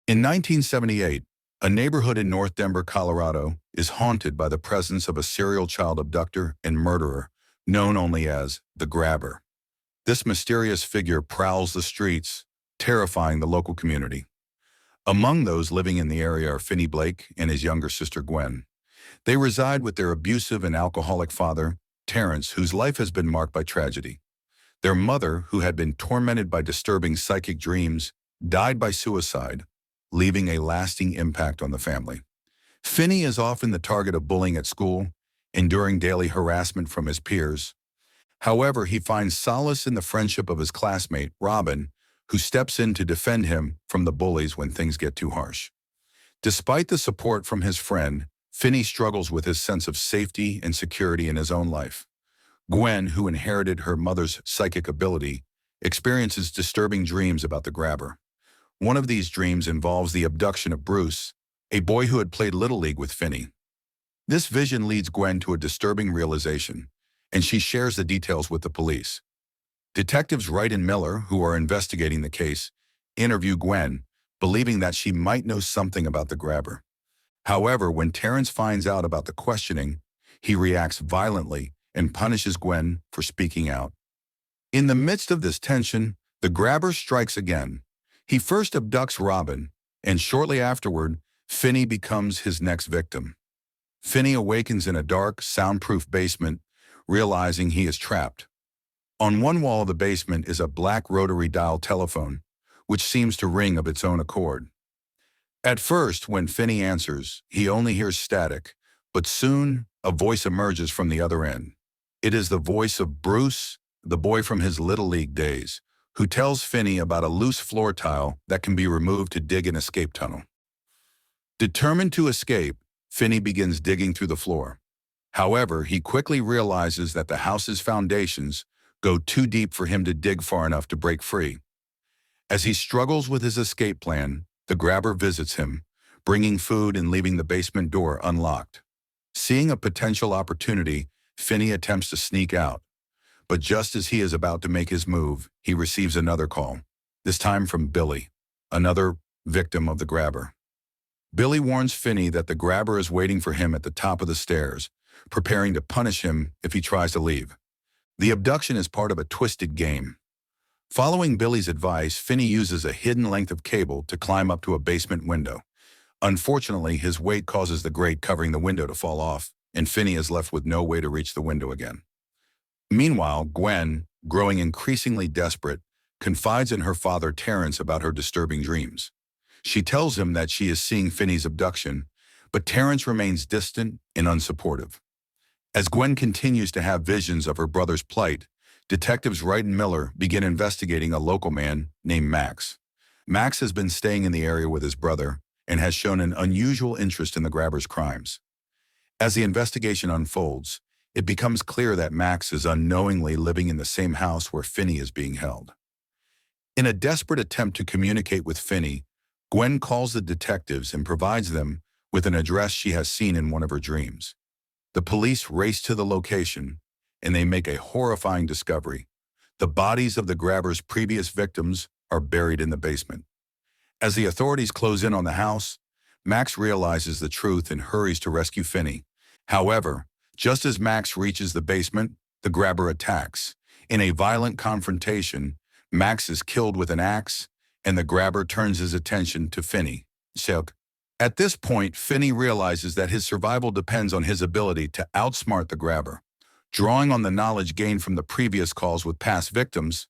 In 1978, a neighborhood in North Denver, Colorado, is haunted by the presence of a serial child abductor and murderer known only as the Grabber. This mysterious figure prowls the streets, terrifying the local community. Among those living in the area are Finney Blake and his younger sister Gwen. They reside with their abusive and alcoholic father, Terrence, whose life has been marked by tragedy. Their mother, who had been tormented by disturbing psychic dreams, died by suicide, leaving a lasting impact on the family. Finney is often the target of bullying at school, enduring daily harassment from his peers. However, he finds solace in the friendship of his classmate, Robin, who steps in to defend him from the bullies when things get too harsh. Despite the support from his friend, Finney struggles with his sense of safety and security in his own life. Gwen, who inherited her mother's psychic ability, experiences disturbing dreams about the Grabber. One of these dreams involves the abduction of Bruce, a boy who had played Little League with Finney. This vision leads Gwen to a disturbing realization, and she shares the details with the police. Detectives Wright and Miller, who are investigating the case, interview Gwen, believing that she might know something about the Grabber. However, when Terrence finds out about the questioning, he reacts violently and punishes Gwen for speaking out. In the midst of this tension, the Grabber strikes again. He first abducts Robin, and shortly afterward, Finney becomes his next victim. Finney awakens in a dark, soundproof basement, realizing he is trapped. On one wall of the basement is a black rotary dial telephone, which seems to ring of its own accord. At first, when Finney answers, he only hears static, but soon a voice emerges from the other end. It is the voice of Bruce, the boy from his Little League days, who tells Finney about a loose floor tile that can be removed to dig an escape tunnel. Determined to escape, Finney begins digging through the floor. However, he quickly realizes that the house's foundations go too deep for him to dig far enough to break free. As he struggles with his escape plan, the Grabber visits him, bringing food and leaving the basement door unlocked. Seeing a potential opportunity, Finney attempts to sneak out. But just as he is about to make his move, he receives another call, this time from Billy, another victim of the Grabber. Billy warns Finney that the Grabber is waiting for him at the top of the stairs, preparing to punish him if he tries to leave. The abduction is part of a twisted game. Following Billy's advice, Finney uses a hidden length of cable to climb up to a basement window. Unfortunately, his weight causes the grate covering the window to fall off, and Finney is left with no way to reach the window again. Meanwhile, Gwen, growing increasingly desperate, confides in her father Terrence about her disturbing dreams. She tells him that she is seeing Finney's abduction, but Terrence remains distant and unsupportive. As Gwen continues to have visions of her brother's plight, detectives Wright and Miller begin investigating a local man named Max. Max has been staying in the area with his brother and has shown an unusual interest in the Grabber's crimes. As the investigation unfolds, it becomes clear that Max is unknowingly living in the same house where Finney is being held. In a desperate attempt to communicate with Finney, Gwen calls the detectives and provides them with an address she has seen in one of her dreams. The police race to the location, and they make a horrifying discovery. The bodies of the Grabber's previous victims are buried in the basement. As the authorities close in on the house, Max realizes the truth and hurries to rescue Finney. However, just as Max reaches the basement, the Grabber attacks. In a violent confrontation, Max is killed with an axe, and the Grabber turns his attention to Finney. At this point, Finney realizes that his survival depends on his ability to outsmart the Grabber. Drawing on the knowledge gained from the previous calls with past victims,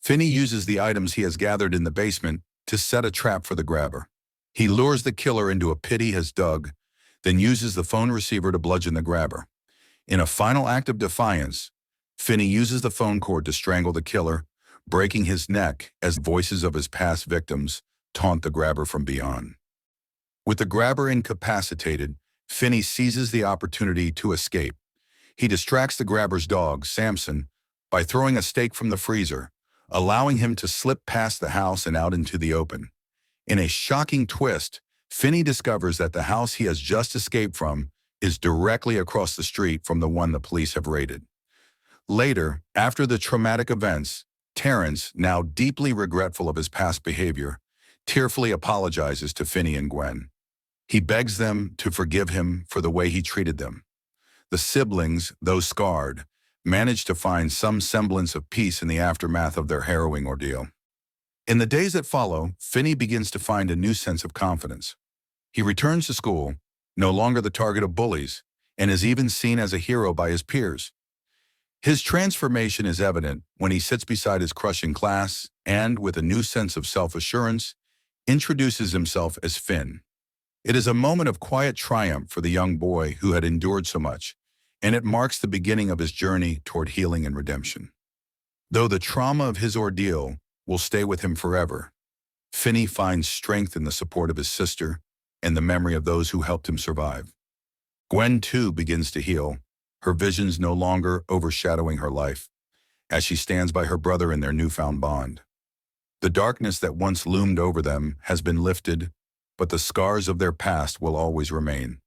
Finney uses the items he has gathered in the basement to set a trap for the Grabber. He lures the killer into a pit he has dug, then uses the phone receiver to bludgeon the Grabber. In a final act of defiance, Finney uses the phone cord to strangle the killer, breaking his neck as voices of his past victims taunt the Grabber from beyond. With the Grabber incapacitated, Finney seizes the opportunity to escape. He distracts the Grabber's dog, Samson, by throwing a steak from the freezer, allowing him to slip past the house and out into the open. In a shocking twist, Finney discovers that the house he has just escaped from is directly across the street from the one the police have raided. Later, after the traumatic events, Terrence, now deeply regretful of his past behavior, tearfully apologizes to Finney and Gwen. He begs them to forgive him for the way he treated them. The siblings, though scarred, manage to find some semblance of peace in the aftermath of their harrowing ordeal. In the days that follow, Finney begins to find a new sense of confidence. He returns to school, no longer the target of bullies, and is even seen as a hero by his peers. His transformation is evident when he sits beside his crush in class and, with a new sense of self-assurance, introduces himself as Finn. It is a moment of quiet triumph for the young boy who had endured so much, and it marks the beginning of his journey toward healing and redemption. Though the trauma of his ordeal will stay with him forever, Finney finds strength in the support of his sister and the memory of those who helped him survive. Gwen, too, begins to heal, her visions no longer overshadowing her life, as she stands by her brother in their newfound bond. The darkness that once loomed over them has been lifted, but the scars of their past will always remain.